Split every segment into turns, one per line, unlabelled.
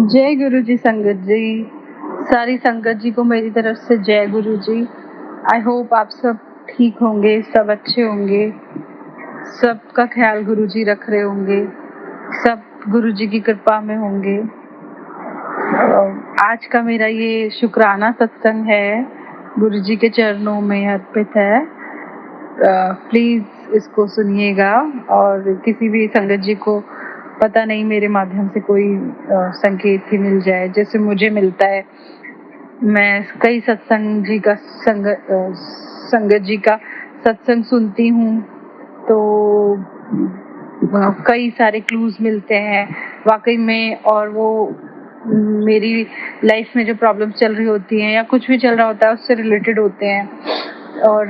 जय गुरु जी संगत जी। सारी संगत जी को मेरी तरफ से जय गुरु जी। आई होप आप सब ठीक होंगे, सब अच्छे होंगे, सबका ख्याल गुरु जी रख रहे होंगे, सब गुरु जी की कृपा में होंगे। आज का मेरा ये शुक्राना सत्संग है, गुरु जी के चरणों में अर्पित है। प्लीज इसको सुनिएगा और किसी भी संगत जी को पता नहीं मेरे माध्यम से कोई संकेत ही मिल जाए जैसे मुझे मिलता है। मैं कई सत्संग जी का संगत जी का सत्संग सुनती हूँ तो कई सारे क्लूज मिलते हैं वाकई में, और वो मेरी लाइफ में जो प्रॉब्लम्स चल रही होती हैं या कुछ भी चल रहा होता है उससे रिलेटेड होते हैं। और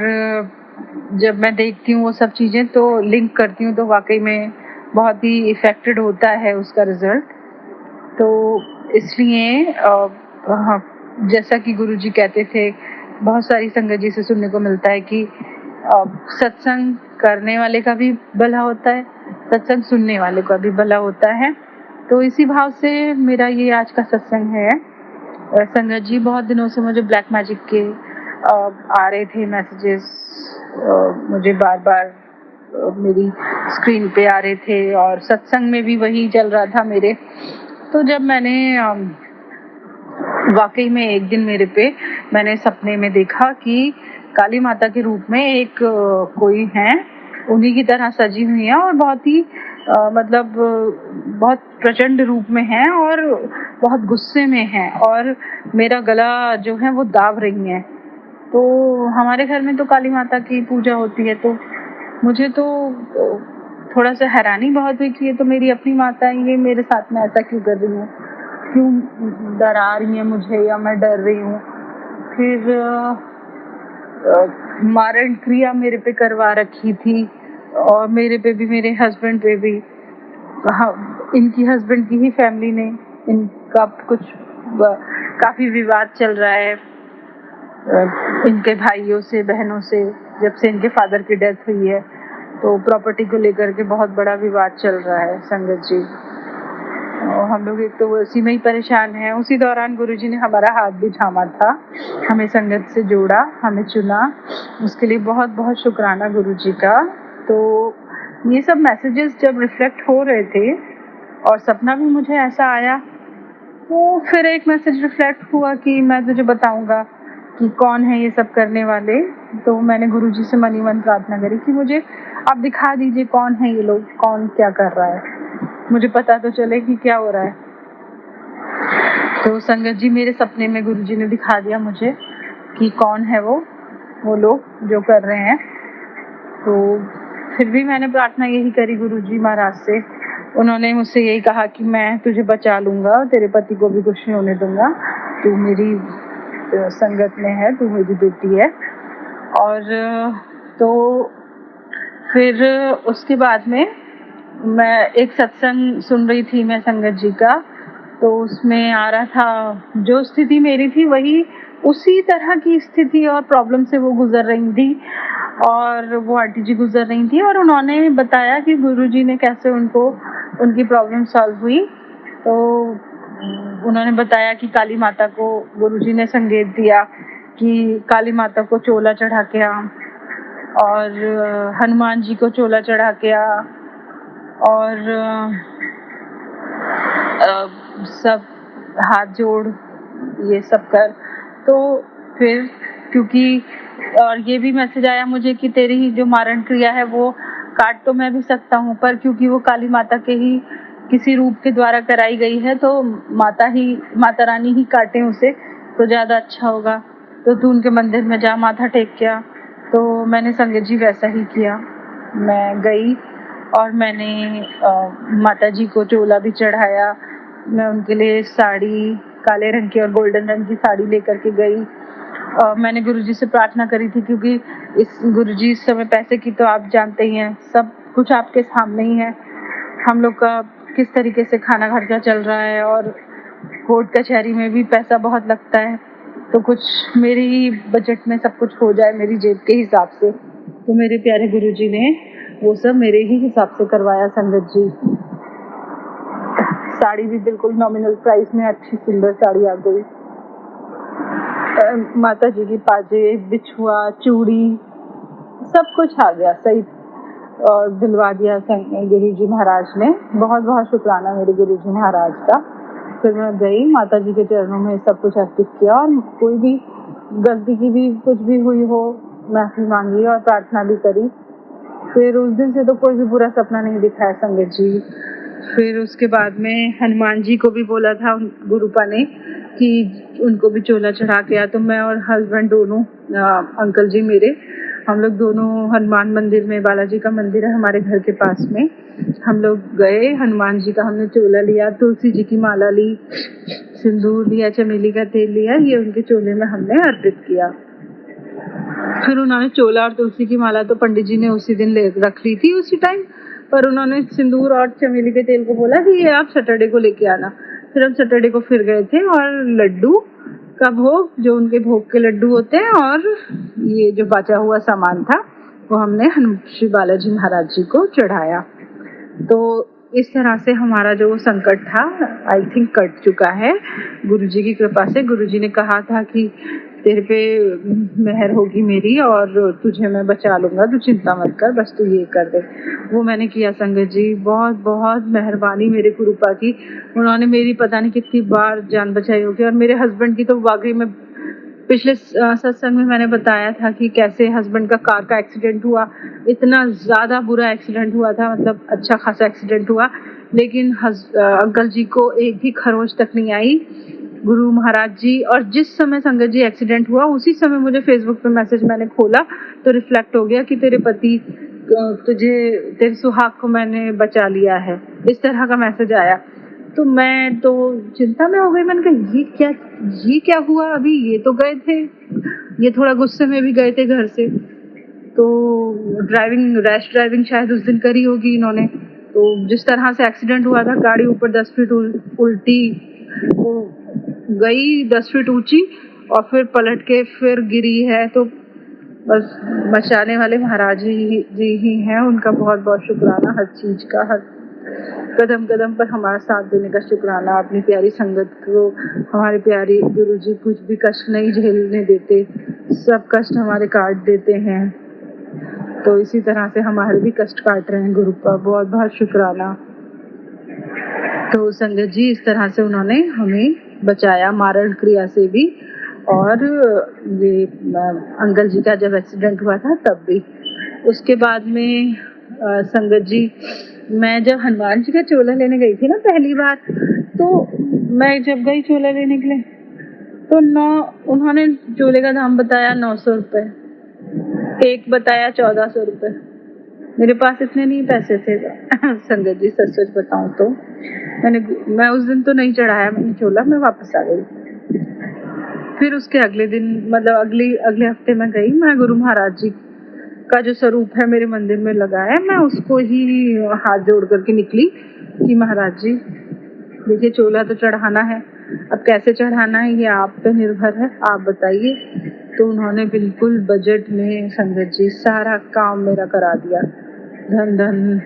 जब मैं देखती हूँ वो सब चीज़ें तो लिंक करती हूँ तो वाकई में बहुत ही इफेक्टेड होता है उसका रिजल्ट। तो इसलिए जैसा कि गुरु जी कहते थे, बहुत सारी संगत जी से सुनने को मिलता है कि सत्संग करने वाले का भी भला होता है, सत्संग सुनने वाले का भी भला होता है। तो इसी भाव से मेरा ये आज का सत्संग है। संगत जी, बहुत दिनों से मुझे ब्लैक मैजिक के आ रहे थे मैसेजेस, मुझे बार बार मेरी स्क्रीन पे आ रहे थे और सत्संग में भी वही चल रहा था मेरे। तो जब मैंने वाकई में एक दिन मैंने सपने में देखा कि काली माता के रूप में एक कोई है, उन्हीं की तरह सजी हुई है और बहुत ही मतलब बहुत प्रचंड रूप में है और बहुत गुस्से में है और मेरा गला जो है वो दाब रही है। तो हमारे घर में तो काली माता की पूजा होती है, तो मुझे तो थोड़ा सा हैरानी बहुत हुई कि ये तो मेरी अपनी माता है, ये मेरे साथ में ऐसा क्यों कर रही है, क्यों डरा रही है मुझे या मैं डर रही हूँ। फिर मारण क्रिया मेरे पे करवा रखी थी और मेरे पे भी, मेरे हस्बैंड पे भी। इनकी हस्बैंड की ही फैमिली ने, इनका कुछ काफी विवाद चल रहा है इनके भाइयों से, बहनों से। जब से इनके फादर की डेथ हुई है तो प्रॉपर्टी को लेकर के बहुत बड़ा विवाद चल रहा है संगत जी। और हम लोग एक तो उसी में ही परेशान हैं। उसी दौरान गुरुजी ने हमारा हाथ भी थामा था, हमें संगत से जोड़ा, हमें चुना, उसके लिए बहुत बहुत शुक्राना गुरुजी का। तो ये सब मैसेजेस जब रिफ्लेक्ट हो रहे थे और सपना भी मुझे ऐसा आया, तो फिर एक मैसेज रिफ्लेक्ट हुआ कि मैं तुझे बताऊंगा कि कौन है ये सब करने वाले। तो मैंने गुरुजी से मनी मन प्रार्थना करी कि मुझे आप दिखा दीजिए कौन है ये लोग, कौन क्या कर रहा है, मुझे पता तो चले कि क्या हो रहा है। तो संगत जी, मेरे सपने में गुरुजी ने दिखा दिया मुझे कि कौन है वो लोग जो कर रहे हैं। तो फिर भी मैंने प्रार्थना यही करी गुरुजी महाराज से। उन्होंने मुझसे यही कहा कि मैं तुझे बचा लूंगा, तेरे पति को भी कुछ नहीं होने दूंगा, तू मेरी संगत में है, तू मेरी बेटी है। और तो फिर उसके बाद में मैं एक सत्संग सुन रही थी मैं संगत जी का, तो उसमें आ रहा था जो स्थिति मेरी थी वही उसी तरह की स्थिति और प्रॉब्लम से वो गुजर रही थी और वो आंटी जी गुजर रही थी और उन्होंने बताया कि गुरुजी ने कैसे उनको उनकी प्रॉब्लम सॉल्व हुई। तो उन्होंने बताया कि काली माता को गुरुजी ने संकेत दिया कि काली माता को चोला चढ़ा के आ और हनुमान जी को चोला चढ़ा के आ और सब हाथ जोड़ ये सब कर। तो फिर क्योंकि और ये भी मैसेज आया मुझे कि तेरी ही जो मारण क्रिया है वो काट तो मैं भी सकता हूँ, पर क्योंकि वो काली माता के ही किसी रूप के द्वारा कराई गई है तो माता रानी ही काटे उसे तो ज्यादा अच्छा होगा। तो तू उनके मंदिर में जा, माथा टेक के आ। तो मैंने संगत जी वैसा ही किया, मैं गई और मैंने माता जी को चोला भी चढ़ाया। मैं उनके लिए साड़ी, काले रंग की और गोल्डन रंग की साड़ी लेकर के गई। मैंने गुरुजी से प्रार्थना करी थी क्योंकि गुरुजी इस समय पैसे की तो आप जानते ही हैं, सब कुछ आपके सामने ही है। हम लोग का किस तरीके से खाना खर्चा चल रहा है और कोर्ट कचहरी में भी पैसा बहुत लगता है, तो कुछ मेरे ही बजट में सब कुछ हो जाए मेरी जेब के हिसाब से। तो मेरे प्यारे गुरुजी ने वो सब मेरे ही हिसाब से करवाया संगत जी। साड़ी भी बिल्कुल नॉमिनल प्राइस में अच्छी सुंदर साड़ी आ गई। माता जी की पाजे, बिछुआ, चूड़ी सब कुछ आ गया सही और दिलवा दिया गुरु जी महाराज ने। बहुत बहुत शुक्राना मेरे गुरु जी महाराज का। फिर मैं गई माता जी के चरणों में सब कुछ अर्पित किया और कोई भी गलती की भी कुछ भी हुई हो माफी मांगी और प्रार्थना भी करी। फिर उस दिन से तो कोई भी बुरा सपना नहीं दिखाया संगत जी। फिर उसके बाद में हनुमान जी को भी बोला था गुरुपा ने कि उनको भी चोला चढ़ा के आ। तो मैं और हस्बैंड दोनों अंकल जी मेरे हम लोग दोनों हनुमान मंदिर में, बालाजी का मंदिर है हमारे घर के पास में, हम लोग गए। हनुमान जी का हमने चोला लिया, तुलसी जी की माला ली, सिंदूर लिया, चमेली का तेल लिया, ये उनके चोले में हमने अर्पित किया। फिर उन्होंने चोला और तुलसी की माला तो पंडित जी ने उसी दिन रख ली थी उसी टाइम, पर उन्होंने सिंदूर और चमेली के तेल को बोला कि ये आप सैटरडे को लेके आना। फिर हम सैटरडे को फिर गए थे और लड्डू का भोग, जो उनके भोग के लड्डू होते हैं, और ये जो बचा हुआ सामान था वो हमने श्री बालाजी महाराज जी को चढ़ाया। तो इस तरह से हमारा जो संकट था आई थिंक कट चुका है गुरु जी की कृपा से। गुरु जी ने कहा था कि तेरे पे मेहर होगी मेरी और तुझे मैं बचा लूंगा, तू चिंता मत कर, बस तू ये कर दे। वो मैंने किया संगत जी। बहुत बहुत मेहरबानी मेरे गुरुपा की। उन्होंने मेरी पता नहीं कितनी बार जान बचाई होगी। और मेरे हस्बैंड की तो वाकई में पिछले सत्संग में मैंने बताया था कि कैसे हस्बैंड का कार का एक्सीडेंट हुआ। इतना ज़्यादा बुरा एक्सीडेंट हुआ था, मतलब अच्छा खासा एक्सीडेंट हुआ, लेकिन अंकल जी को एक भी खरोच तक नहीं आई। गुरु महाराज जी, और जिस समय संगत जी एक्सीडेंट हुआ उसी समय मुझे फेसबुक पे मैसेज मैंने खोला तो रिफ्लेक्ट हो गया कि तेरे पति तेरे सुहाग को मैंने बचा लिया है, इस तरह का मैसेज आया। तो मैं तो चिंता में हो गई। मैंने कहा ये क्या हुआ, अभी ये तो गए थे, ये थोड़ा गुस्से में भी गए थे घर से, तो रैश ड्राइविंग शायद उस दिन करी होगी इन्होंने। तो जिस तरह से एक्सीडेंट हुआ था, गाड़ी ऊपर 10 फीट उल्टी वो गई, 10 फीट ऊंची, और फिर पलट के फिर गिरी है। तो बस बचाने वाले महाराज जी ही हैं, उनका बहुत बहुत शुक्राना हर चीज का, हर कदम कदम पर हमारा साथ देने का शुक्राना। अपनी प्यारी संगत को, हमारे प्यारे गुरु जी कुछ भी कष्ट नहीं झेलने देते, सब कष्ट हमारे काट देते हैं। तो इसी तरह से हमारे भी कष्ट काट रहे हैं गुरु का, बहुत बहुत शुक्राना। तो संगत जी इस तरह से उन्होंने हमें बचाया मारण क्रिया से भी, और ये अंकल जी का जब एक्सीडेंट हुआ था तब भी। उसके बाद में संगत जी, मैं जब हनुमान जी का चोला लेने गई थी ना पहली बार, तो मैं जब गई चोला लेने के लिए तो उन्होंने चोले का दाम बताया 900 रुपये, एक बताया 1400 रुपये। मेरे पास इतने नहीं पैसे थे संगत जी, सच सच बताऊं तो मैं उस दिन तो नहीं चढ़ाया मैंने चोला, मैं वापस आ गई। फिर उसके अगले दिन, मतलब अगले हफ्ते में गई। मैं गुरु महाराज जी का जो स्वरूप है मेरे मंदिर में लगा है, मैं उसको ही हाथ जोड़ करके निकली कि महाराज जी देखिए चोला तो चढ़ाना है, अब कैसे चढ़ाना है ये आप पे निर्भर है, आप बताइए। तो उन्होंने बिल्कुल बजट में संगत जी सारा काम मेरा करा दिया। धन धन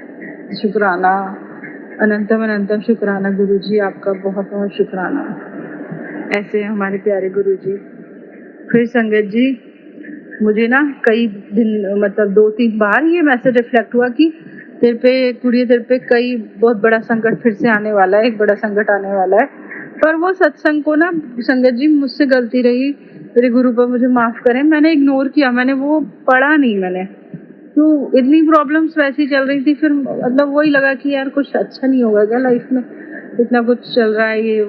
शुक्राना, अनंतम अनंतम शुक्राना गुरु जी, आपका बहुत बहुत शुक्राना। ऐसे हमारे प्यारे गुरु जी। फिर संगत जी मुझे ना कई दिन, मतलब 2-3 बार ये मैसेज रिफ्लेक्ट हुआ कि तेरे पे कई बहुत बड़ा संकट फिर से आने वाला है, एक बड़ा संकट आने वाला है। पर वो सत्संग को ना संगत जी मुझसे गलती रही, मेरे गुरु पर मुझे माफ करें, मैंने इग्नोर किया, मैंने वो पढ़ा नहीं। मैंने तो इतनी प्रॉब्लम्स वैसी चल रही थी, फिर मतलब वही लगा कि यार कुछ अच्छा नहीं होगा क्या लाइफ में, इतना कुछ चल रहा है ये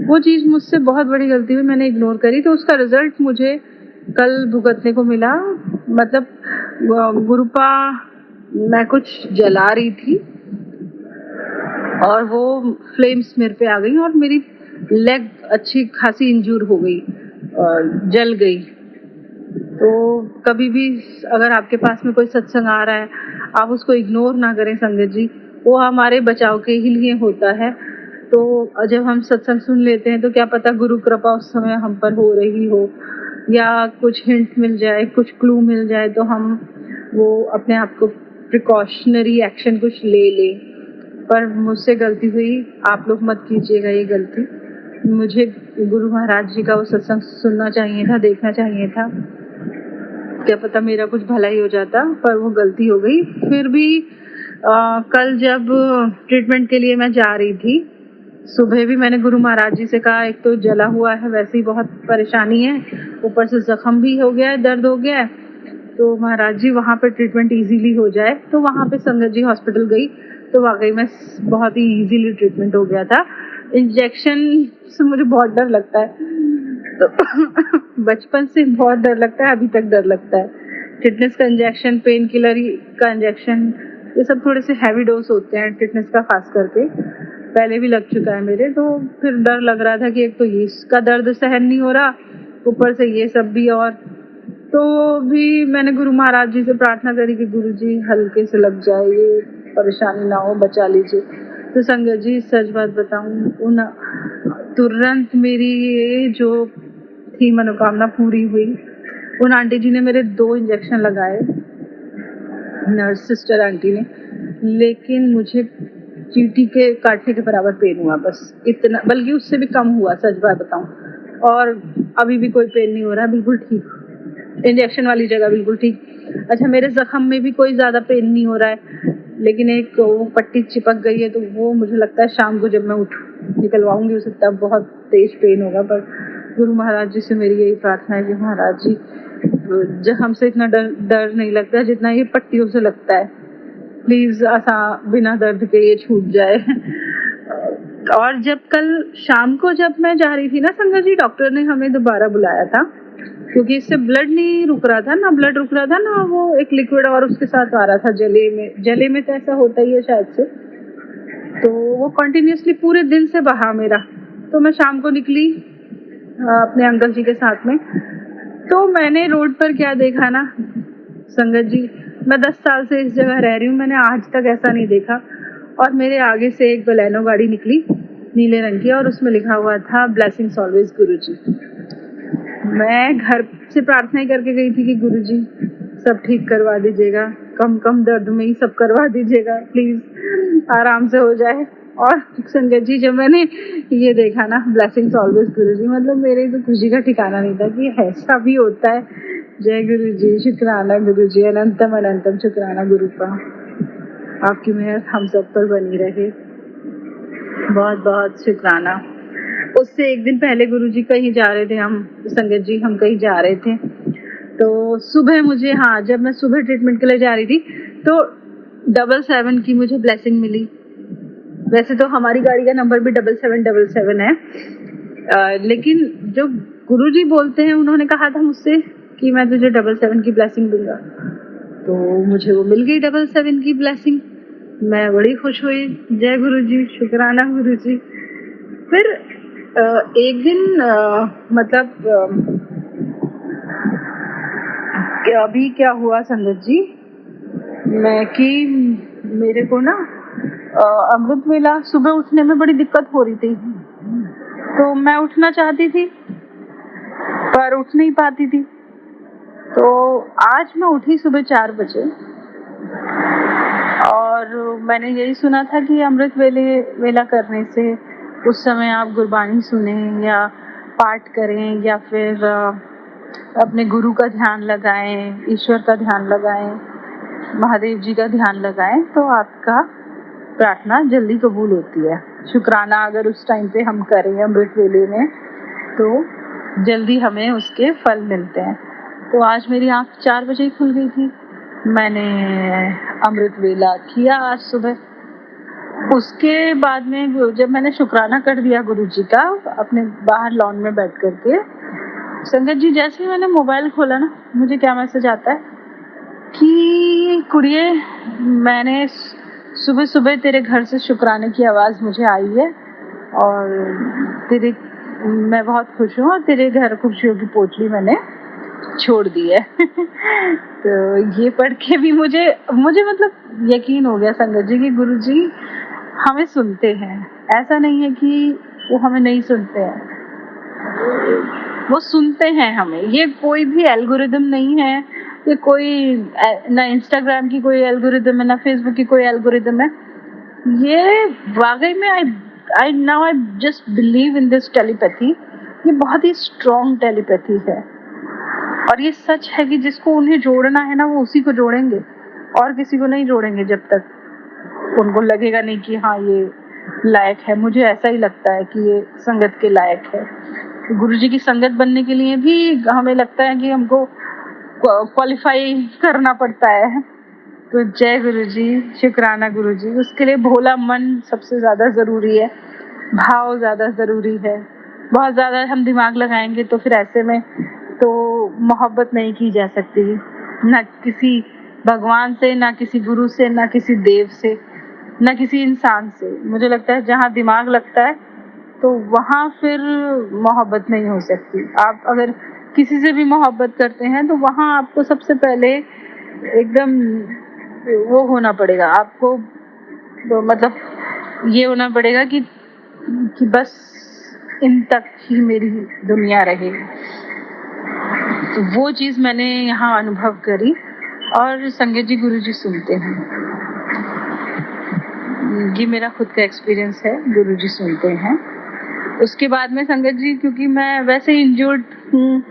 वो चीज़ मुझसे बहुत बड़ी गलती हुई, मैंने इग्नोर करी। तो उसका रिजल्ट मुझे कल भुगतने को मिला। मतलब गुरुपा, मैं कुछ जला रही थी और वो फ्लेम्स मेरे पे आ गई और मेरी लेग अच्छी खासी इंजूर हो गई, जल गई। तो कभी भी अगर आपके पास में कोई सत्संग आ रहा है, आप उसको इग्नोर ना करें संगत जी, वो हमारे बचाव के ही लिए होता है। तो जब हम सत्संग सुन लेते हैं तो क्या पता गुरु कृपा उस समय हम पर हो रही हो, या कुछ हिंट मिल जाए, कुछ क्लू मिल जाए, तो हम वो अपने आप को प्रिकॉशनरी एक्शन कुछ ले लें। पर मुझसे गलती हुई, आप लोग मत कीजिएगा ये गलती। मुझे गुरु महाराज जी का वो सत्संग सुनना चाहिए था, देखना चाहिए था, क्या पता मेरा कुछ भला ही हो जाता, पर वो गलती हो गई। फिर भी कल जब ट्रीटमेंट के लिए मैं जा रही थी, सुबह भी मैंने गुरु महाराज जी से कहा, एक तो जला हुआ है, वैसे ही बहुत परेशानी है, ऊपर से जख्म भी हो गया है, दर्द हो गया है, तो महाराज जी वहाँ पे ट्रीटमेंट इजीली हो जाए। तो वहाँ पे संगत जी हॉस्पिटल गई, तो वाकई में बहुत ही इजीली ट्रीटमेंट हो गया था। इंजेक्शन से मुझे बहुत डर लगता है, तो बचपन से बहुत डर लगता है, अभी तक डर लगता है। टिटनेस का इंजेक्शन, पेन किलर का इंजेक्शन, ये सब थोड़े से हैवी डोज होते हैं टिटनेस का, खास करके पहले भी लग चुका है मेरे, तो फिर डर लग रहा था कि एक तो ये इसका दर्द सहन नहीं हो रहा, ऊपर से ये सब भी। और तो भी मैंने गुरु महाराज जी से प्रार्थना करी कि गुरु जी हल्के से लग जाए, ये परेशानी ना हो, बचा लीजिए। तो संगत जी सच बात बताऊं, उन तुरंत मेरी ये जो थी मनोकामना पूरी हुई। उन आंटी जी ने मेरे 2 इंजेक्शन लगाए, नर्स सिस्टर आंटी ने, लेकिन मुझे चींटी के काटने के बराबर पेन हुआ, बस इतना, बल्कि उससे भी कम हुआ, सच बात बताऊं। और अभी भी कोई पेन नहीं हो रहा, बिल्कुल ठीक, इंजेक्शन वाली जगह बिल्कुल ठीक। अच्छा, मेरे जख्म में भी कोई ज्यादा पेन नहीं हो रहा है, लेकिन एक वो पट्टी चिपक गई है, तो वो मुझे लगता है शाम को जब मैं निकलवाऊंगी उसे, तब बहुत तेज पेन होगा। पर गुरु महाराज जी से मेरी यही प्रार्थना है कि महाराज जी, जख्म से इतना डर नहीं लगता जितना ये पट्टियों से लगता है, प्लीज बिना दर्द के ये छूट जाए। और जब कल शाम को जब मैं जा रही थी ना संगत जी, डॉक्टर ने हमें दोबारा बुलाया था, क्योंकि इससे ब्लड नहीं रुक रहा था, ना ब्लड रुक रहा था, ना वो एक लिक्विड और उसके साथ आ रहा था जले में तो ऐसा होता ही है शायद से, तो वो कंटिन्यूअसली पूरे दिन से बहा मेरा। तो मैं शाम को निकली अपने अंकल जी के साथ में, तो मैंने रोड पर क्या देखा ना संगत जी, मैं 10 साल से इस जगह रह रही हूँ, मैंने आज तक ऐसा नहीं देखा। और मेरे आगे से एक बलेनो गाड़ी निकली नीले रंग की, और उसमें लिखा हुआ था ब्लेसिंग्स ऑलवेज गुरुजी। मैं घर से प्रार्थना करके गई थी कि गुरुजी सब ठीक करवा दीजिएगा, कम दर्द में ही सब करवा दीजिएगा, प्लीज आराम से हो जाए। और संगत जी, जब मैंने ये देखा ना ब्लेसिंग्स ऑलवेज गुरुजी, मतलब मेरे तो खुशी का ठिकाना नहीं था कि ऐसा भी होता है। जय गुरुजी, शुक्राना गुरुजी, अनंतम अनंतम शुक्राना गुरु का, आपकी मेहर हम सब पर बनी रहे, बहुत बहुत शुक्राना। उससे एक दिन पहले गुरुजी कहीं जा रहे थे, हम संगत जी हम कहीं जा रहे थे, तो सुबह मुझे, हाँ, जब मैं सुबह ट्रीटमेंट के लिए जा रही थी, तो 777 की मुझे ब्लेसिंग मिली। वैसे तो हमारी गाड़ी का नंबर भी 7777 है, लेकिन जो गुरुजी बोलते हैं, उन्होंने कहा था मुझसे कि मैं तुझे 77 की ब्लेसिंग दूंगा, तो मुझे वो मिल गई 77 की ब्लेसिंग। मैं बड़ी खुश हुई, जय गुरुजी, शुक्राना गुरुजी। फिर एक दिन मतलब अभी क्या हुआ संगत जी, मैं कि मेरे को ना अमृत वेला सुबह उठने में बड़ी दिक्कत हो रही थी, तो मैं उठना चाहती थी पर उठ नहीं पाती थी। तो आज मैं उठी सुबह 4 बजे, और मैंने यही सुना था कि अमृत वेला करने से उस समय आप गुरबानी सुने या पाठ करें, या फिर अपने गुरु का ध्यान लगाएं, ईश्वर का ध्यान लगाएं, महादेव जी का ध्यान लगाएं, तो आपका प्रार्थना जल्दी कबूल होती है। शुक्राना अगर उस टाइम पे हम करें अमृत वेले में, तो जल्दी हमें उसके फल मिलते हैं। तो आज मेरी आँख 4 बजे ही खुल गई थी, मैंने अमृत वेला किया आज सुबह। उसके बाद में जब मैंने शुक्राना कर दिया गुरुजी का अपने बाहर लॉन में बैठ करके, संगत जी जैसे ही मैंने मोबाइल खोला ना, मुझे क्या मैसेज आता है कि कुड़िए, मैंने सुबह सुबह तेरे घर से शुक्राने की आवाज़ मुझे आई है, और मैं बहुत खुश हूँ, और तेरे घर खुशियों की पोटली मैंने छोड़ दी है। तो ये पढ़ के भी मुझे मतलब यकीन हो गया संगत जी कि गुरुजी हमें सुनते हैं, ऐसा नहीं है कि वो हमें नहीं सुनते हैं, वो सुनते हैं हमें। ये कोई भी एल्गोरिदम नहीं है, ये कोई ना इंस्टाग्राम की कोई एल्गोरिदम है, ना फेसबुक की कोई एल्गोरिदम है, ये वाकई में I now I just believe in this telepathy. ये बहुत ही स्ट्रॉन्ग टेलीपैथी है और ये सच है कि जिसको उन्हें जोड़ना है ना वो उसी को जोड़ेंगे और किसी को नहीं जोड़ेंगे जब तक उनको लगेगा नहीं कि हाँ ये लायक है। मुझे ऐसा ही लगता है कि ये संगत के लायक है। गुरुजी की संगत बनने के लिए भी हमें लगता है कि हमको क्वालिफाई करना पड़ता है। तो जय गुरुजी, शुक्राना गुरुजी। उसके लिए भोला मन सबसे ज्यादा जरूरी है, भाव ज्यादा जरूरी है। बहुत ज्यादा हम दिमाग लगाएंगे तो फिर ऐसे में तो मोहब्बत नहीं की जा सकती, ना किसी भगवान से, ना किसी गुरु से, ना किसी देव से, ना किसी इंसान से। मुझे लगता है जहाँ दिमाग लगता है तो वहाँ फिर मोहब्बत नहीं हो सकती। आप अगर किसी से भी मोहब्बत करते हैं तो वहाँ आपको सबसे पहले एकदम वो होना पड़ेगा, आपको मतलब ये होना पड़ेगा कि बस इन तक ही मेरी दुनिया रहे। तो वो चीज मैंने यहाँ अनुभव करी। और संगत जी गुरुजी सुनते हैं, ये मेरा खुद का एक्सपीरियंस है, गुरुजी सुनते हैं। उसके बाद में संगत जी, क्योंकि मैं वैसे इंजर्ड हूँ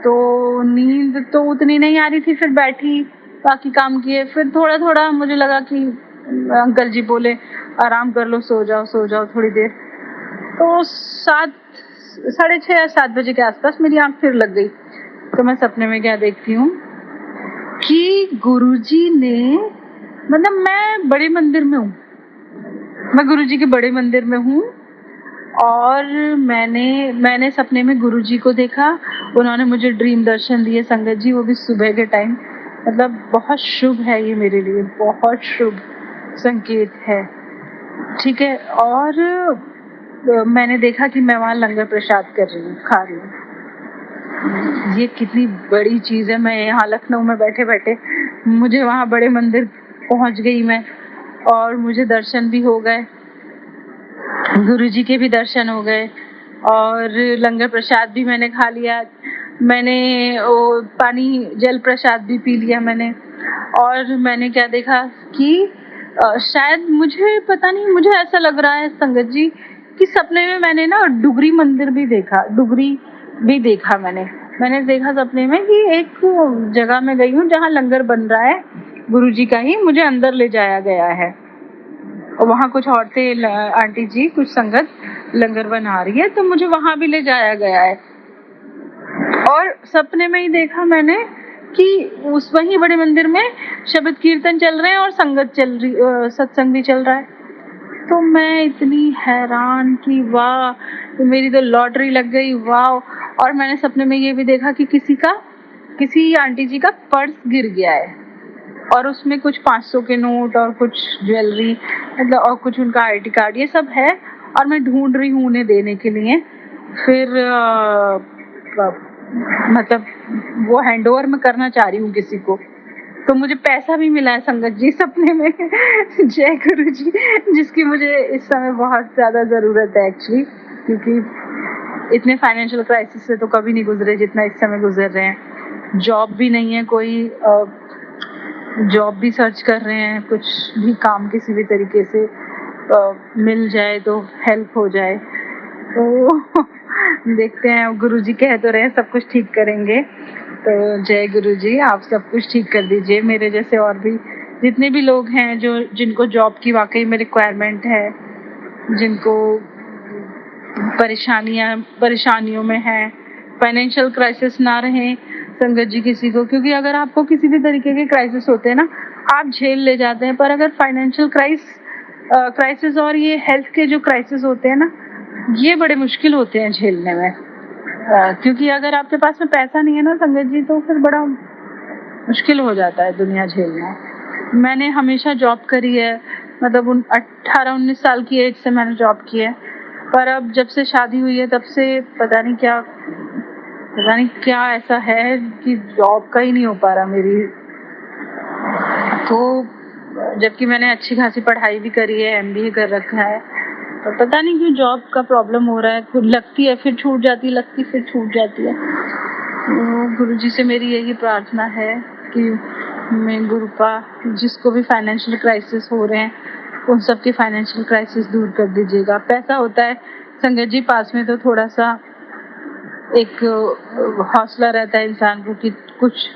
तो नींद तो उतनी नहीं आ रही थी, फिर बैठी बाकी काम किए, फिर थोड़ा थोड़ा मुझे लगा कि अंकल जी बोले आराम कर लो, सो जाओ थोड़ी देर। तो 6:30 या 7 बजे के आसपास मेरी आंख फिर लग गई। तो मैं सपने में क्या देखती हूँ कि गुरुजी ने, मतलब मैं बड़े मंदिर में हूँ, मैं गुरुजी के बड़े मंदिर में हूँ और मैंने सपने में गुरुजी को देखा। उन्होंने मुझे ड्रीम दर्शन दिए संगत जी, वो भी सुबह के टाइम। मतलब बहुत शुभ है ये मेरे लिए, बहुत शुभ संकेत है, ठीक है। और मैंने देखा कि मैं वहाँ लंगर प्रसाद कर रही हूँ, खा रही हूँ। ये कितनी बड़ी चीज है। मैं यहाँ लखनऊ में बैठे बैठे मुझे वहाँ बड़े मंदिर पहुँच गई मैं, और मुझे दर्शन भी हो गए, गुरुजी के भी दर्शन हो गए और लंगर प्रसाद भी मैंने खा लिया। मैंने वो पानी जल प्रसाद भी पी लिया मैंने। और मैंने क्या देखा कि शायद, मुझे पता नहीं, मुझे ऐसा लग रहा है संगत जी कि सपने में मैंने ना डुगरी मंदिर भी देखा, डुगरी भी देखा मैंने देखा सपने में कि एक जगह में गई हूँ जहाँ लंगर बन रहा है गुरुजी का ही, मुझे अंदर ले जाया गया है और वहाँ कुछ औरतें, आंटी जी, कुछ संगत लंगर बना रही है, तो मुझे वहाँ भी ले जाया गया है। और सपने में ही देखा मैंने कि उस वही बड़े मंदिर में शब्द कीर्तन चल रहे हैं और संगत चल रही, सत्संग भी चल रहा है। तो मैं इतनी हैरान कि वाह, मेरी तो लॉटरी लग गई, वाह। और मैंने सपने में ये भी देखा कि किसी आंटी जी का पर्स गिर गया है और उसमें कुछ 500 के नोट और कुछ ज्वेलरी, मतलब और कुछ उनका आईडी कार्ड, ये सब है और मैं ढूंढ रही हूँ उन्हें देने के लिए। फिर मतलब वो हैंड ओवर में करना चाह रही हूँ किसी को, तो मुझे पैसा भी मिला है संगत जी सपने में। जय गुरु जी, जिसकी मुझे इस समय बहुत ज्यादा जरूरत है एक्चुअली, क्योंकि इतने फाइनेंशियल क्राइसिस से तो कभी नहीं गुजरे जितना इस समय गुजर रहे हैं। जॉब भी नहीं है कोई, जॉब भी सर्च कर रहे हैं, कुछ भी काम किसी भी तरीके से मिल जाए तो हेल्प हो जाए। तो देखते हैं, गुरुजी कह तो रहे सब कुछ ठीक करेंगे। तो जय गुरुजी, आप सब कुछ ठीक कर दीजिए। मेरे जैसे और भी जितने भी लोग हैं जिनको जॉब की वाकई में रिक्वायरमेंट है, जिनको परेशानियों में है, फाइनेंशियल क्राइसिस ना रहे संगत जी किसी को, क्योंकि अगर आपको किसी भी तरीके के क्राइसिस होते हैं ना, आप झेल ले जाते हैं, पर अगर फाइनेंशियल क्राइसिस और ये हेल्थ के जो क्राइसिस होते हैं ना, ये बड़े मुश्किल होते हैं झेलने में। क्योंकि अगर आपके पास में पैसा नहीं है ना संगत जी, तो फिर बड़ा मुश्किल हो जाता है दुनिया झेलना। मैंने हमेशा जॉब करी है, मतलब 18-19 साल की एज से मैंने जॉब की है, पर अब जब से शादी हुई है तब से पता नहीं क्या ऐसा है कि जॉब का ही नहीं हो पा रहा मेरी। तो जबकि मैंने अच्छी खासी पढ़ाई भी करी है, MBA कर रखा है, तो पता नहीं क्यों जॉब का प्रॉब्लम हो रहा है। खुद लगती है फिर छूट जाती है, लगती फिर छूट जाती है। तो गुरुजी से मेरी यही प्रार्थना है कि मैं गुरुपा, जिसको भी फाइनेंशियल क्राइसिस हो रहे हैं, उन सब के फाइनेंशियल क्राइसिस दूर कर दीजिएगा। पैसा होता है संगत जी पास में तो थोड़ा सा एक हौसला रहता है इंसान को कि कुछ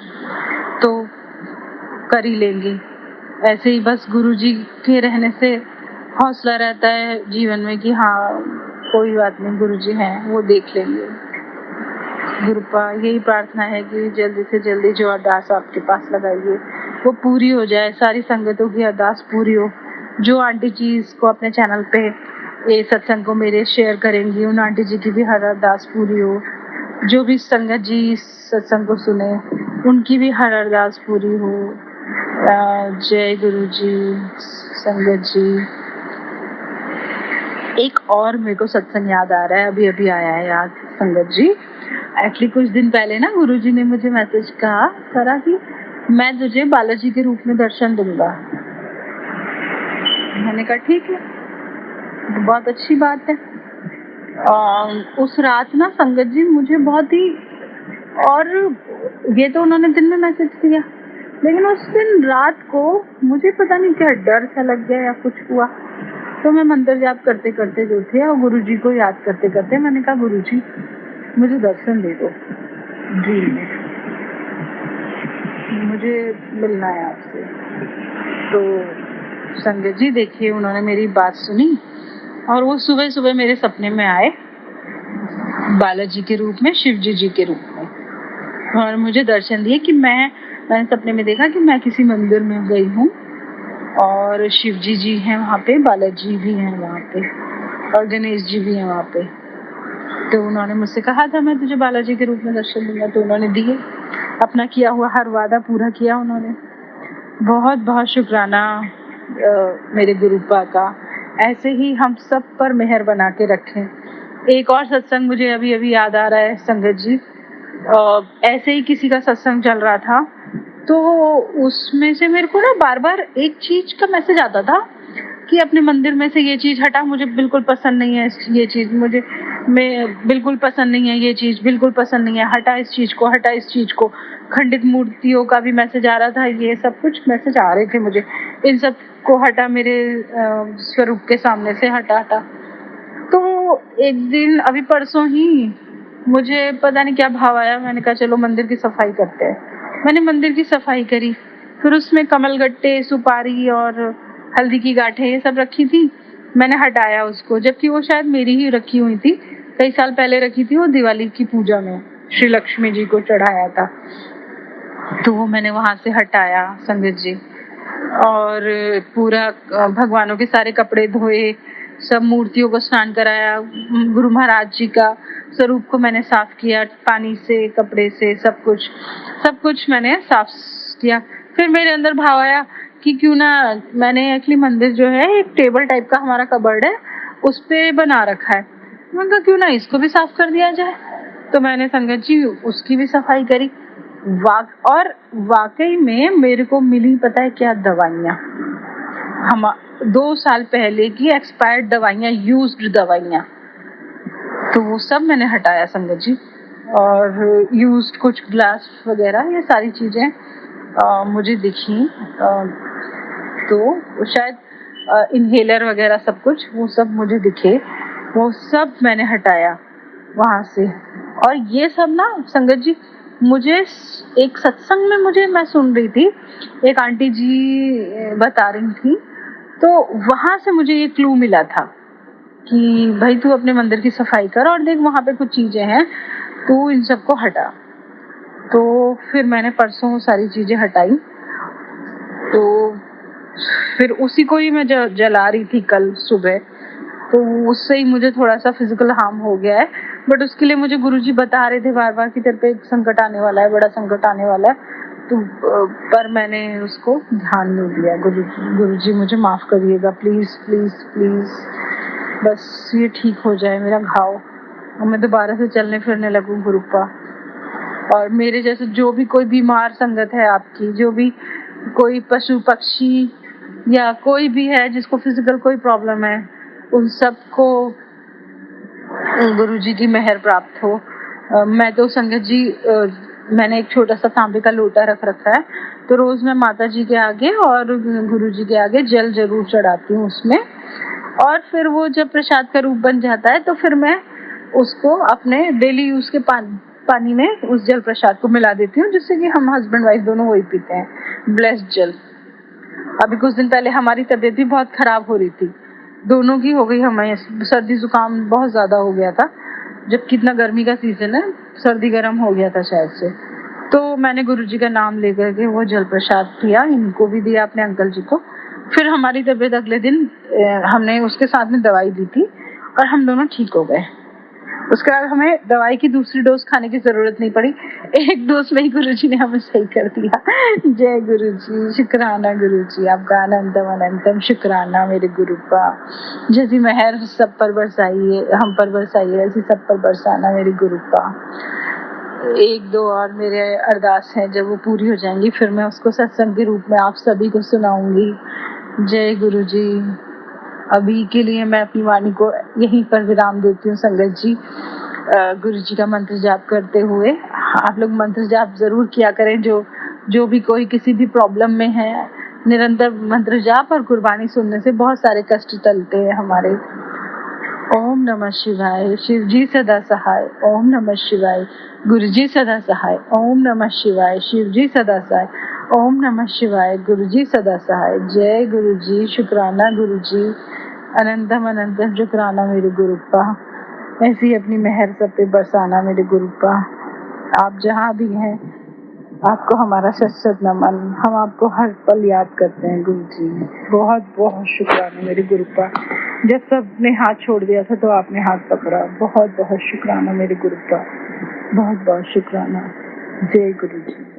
तो कर ही लेंगे। ऐसे ही बस गुरुजी के रहने से हौसला रहता है जीवन में कि हाँ कोई बात नहीं, गुरुजी हैं, वो देख लेंगे। गुरुपा यही प्रार्थना है कि जल्दी से जल्दी जो अरदास आपके पास लगाइए वो पूरी हो जाए, सारी संगतों की अरदास पूरी हो। जो आंटी जी इसको अपने चैनल पे ये सत्संग को मेरे शेयर करेंगी उन आंटी जी की भी हर अरदास पूरी हो। जो भी संगत जी इस सत्संग को सुने उनकी भी हर अरदास पूरी हो। जय गुरु जी। संगत जी एक और मेरे को सत्संग याद आ रहा है, अभी अभी आया है याद संगत जी। एक्चुअली कुछ दिन पहले ना गुरुजी ने मुझे मैसेज करा कि मैं तुझे बालाजी के रूप में दर्शन दूंगा। मैंने कहा ठीक है, तो बहुत अच्छी बात है। उस रात ना संगत जी मुझे बहुत ही, और ये तो उन्होंने दिन में मैसेज किया, लेकिन उस दिन रात को मुझे पता नहीं क्या डर सा लग गया या कुछ हुआ, तो मैं मंत्र जाप करते करते जो थे और गुरुजी को याद करते करते मैंने कहा गुरुजी मुझे दर्शन दे दो ड्रीम में, मुझे मिलना है आपसे। तो संगत जी देखिए उन्होंने मेरी बात सुनी और वो सुबह सुबह मेरे सपने में आए बालाजी के रूप में, शिव जी के रूप में, और मुझे दर्शन दिए कि मैंने सपने में देखा कि मैं किसी मंदिर में गई हूँ और शिव जी हैं वहाँ पे, बालाजी भी हैं वहाँ पे और गणेश जी भी हैं वहाँ पे। तो उन्होंने मुझसे कहा था मैं तुझे बालाजी के रूप में दर्शन दूंगा, तो उन्होंने दिए, अपना किया हुआ हर वादा पूरा किया उन्होंने। बहुत बहुत शुक्राना मेरे गुरुपा का, ऐसे ही हम सब पर मेहर बना के रखें। एक और सत्संग मुझे अभी अभी याद आ रहा है संगत जी, ऐसे ही किसी का सत्संग चल रहा था तो उसमें से मेरे को ना बार बार एक चीज का मैसेज आता था कि अपने मंदिर में से ये चीज हटा, मुझे बिल्कुल पसंद नहीं है ये चीज, मैं बिल्कुल पसंद नहीं है ये चीज, बिल्कुल पसंद नहीं है, हटा इस चीज को, हटा इस चीज को। खंडित मूर्तियों का भी मैसेज आ रहा था, ये सब कुछ मैसेज आ रहे थे मुझे, इन सब को हटा, मेरे स्वरूप के सामने से हटा। तो एक दिन अभी परसों ही मुझे पता नहीं क्या भाव आया, मैंने कहा चलो मंदिर की सफाई करते हैं। मैंने मंदिर की सफाई करी, फिर उसमें कमलगट्टे, सुपारी और हल्दी की गांठें ये सब रखी थी, मैंने हटाया उसको, जबकि वो शायद मेरी ही रखी हुई थी, कई साल पहले रखी थी, वो दिवाली की पूजा में श्री लक्ष्मी जी को चढ़ाया था, तो वो मैंने वहां से हटाया संगत जी। और पूरा भगवानों के सारे कपड़े धोए, सब मूर्तियों को स्नान कराया, गुरु महाराज जी का स्वरूप को मैंने साफ किया पानी से, कपड़े से, सब कुछ मैंने साफ किया। फिर मेरे अंदर भाव आया कि क्यों ना, मैंने एक्चुअली मंदिर जो है एक टेबल टाइप का हमारा कबर्ड है उस पे बना रखा है, मैंने कहा क्यों ना इसको भी साफ कर दिया जाए। तो मैंने संगत जी उसकी भी सफाई करी। और वाकई में मेरे को मिली पता है क्या, दवाइयाँ, हम 2 साल पहले की एक्सपायर्ड दवाइयाँ, यूज्ड दवाइयाँ, तो वो सब मैंने हटाया संगत जी। और यूज्ड कुछ ग्लास वगैरह ये सारी चीजें मुझे दिखी, तो शायद इनहेलर वगैरह सब कुछ वो सब मुझे दिखे, वो सब मैंने हटाया वहां से। और ये सब ना संगत जी मुझे एक सत्संग में मैं सुन रही थी, एक आंटी जी बता रही थी, तो वहां से मुझे ये क्लू मिला था कि भाई तू अपने मंदिर की सफाई कर और देख वहां पे कुछ चीजें हैं, तू इन सबको हटा। तो फिर मैंने परसों सारी चीजें हटाई, तो फिर उसी को ही मैं जला रही थी कल सुबह, तो उससे ही मुझे थोड़ा सा फिजिकल हार्म हो गया है, बट उसके लिए मुझे गुरुजी बता रहे थे बार बार कि तेरे पे एक संकट आने वाला है, बड़ा संकट आने वाला है, तो पर मैंने उसको ध्यान नहीं दिया। गुरुजी मुझे माफ करिएगा, प्लीज प्लीज प्लीज, बस ये ठीक हो जाए मेरा घाव और मैं दोबारा से चलने फिरने लगूं गुरुपा। और मेरे जैसे जो भी कोई बीमार संगत है आपकी, जो भी कोई पशु पक्षी या कोई भी है जिसको फिजिकल कोई प्रॉब्लम है, उन सबको गुरुजी की मेहर प्राप्त हो। मैं तो संगत जी मैंने एक छोटा सा तांबे का लोटा रख रखा है, तो रोज मैं माता जी के आगे और गुरु जी के आगे जल जरूर चढ़ाती हूँ उसमें। और फिर वो जब प्रसाद का रूप बन जाता है तो फिर मैं उसको अपने डेली यूज के पानी में उस जल प्रसाद को मिला देती हूँ, जिससे कि हम हस्बैंड वाइफ दोनों वही पीते हैं, ब्लेस्ड जल। अभी कुछ दिन पहले हमारी तबीयत भी बहुत खराब हो रही थी, दोनों की हो गई, हमें सर्दी जुकाम बहुत ज्यादा हो गया था, जबकि इतना गर्मी का सीजन है, सर्दी गर्म हो गया था शायद से। तो मैंने गुरुजी का नाम लेकर के वो जल प्रसाद पिया, इनको भी दिया अपने अंकल जी को। फिर हमारी तबीयत अगले दिन हमने उसके साथ में दवाई दी थी और हम दोनों ठीक हो गए। उसके बाद हमें दवाई की दूसरी डोज खाने की जरूरत नहीं पड़ी, एक डोज में ही गुरुजी ने हमें सही कर दिया। जय गुरुजी, शुक्राना गुरुजी, आपका अनंतम अनंतम शुक्राना मेरे गुरु का। जैसी मेहर सब पर बरसाइए, हम पर बरसाइए, ऐसी सब पर बरसाना मेरे गुरु का। एक दो और मेरे अरदास हैं, जब वो पूरी हो जाएंगी फिर मैं उसको सत्संग के रूप में आप सभी को सुनाऊंगी। जय गुरुजी। अभी के लिए मैं अपनी वाणी को यहीं पर विराम देती हूँ संगत जी। गुरु जी का मंत्र जाप करते हुए आप लोग मंत्र जाप जरूर किया करें, जो भी कोई किसी भी प्रॉब्लम में है। निरंतर मंत्र जाप और गुरबानी सुनने से बहुत सारे कष्ट टलते हैं हमारे। ओम नमः शिवाय, शिव जी सदा सहाय। ओम नमः शिवाय, गुरु जी सदा सहाय। ओम नमः शिवाय, शिव जी सदा सहाय। ओम नमः शिवाय, गुरु जी सदा सहाय। जय गुरु जी, शुक्राना गुरु जी, अनंतम अनंतम शुक्राना मेरे गुरु का। ऐसी अपनी मेहर सब पे बरसाना मेरे गुरु का। आप जहाँ भी हैं, आपको हमारा शत शत नमन। हम आपको हर पल याद करते हैं गुरु जी। बहुत बहुत शुक्राना मेरे गुरु का। जब सबने हाथ छोड़ दिया था तो आपने हाथ पकड़ा। बहुत बहुत शुक्राना मेरे गुरु का, बहुत बहुत शुक्राना। जय गुरु जी।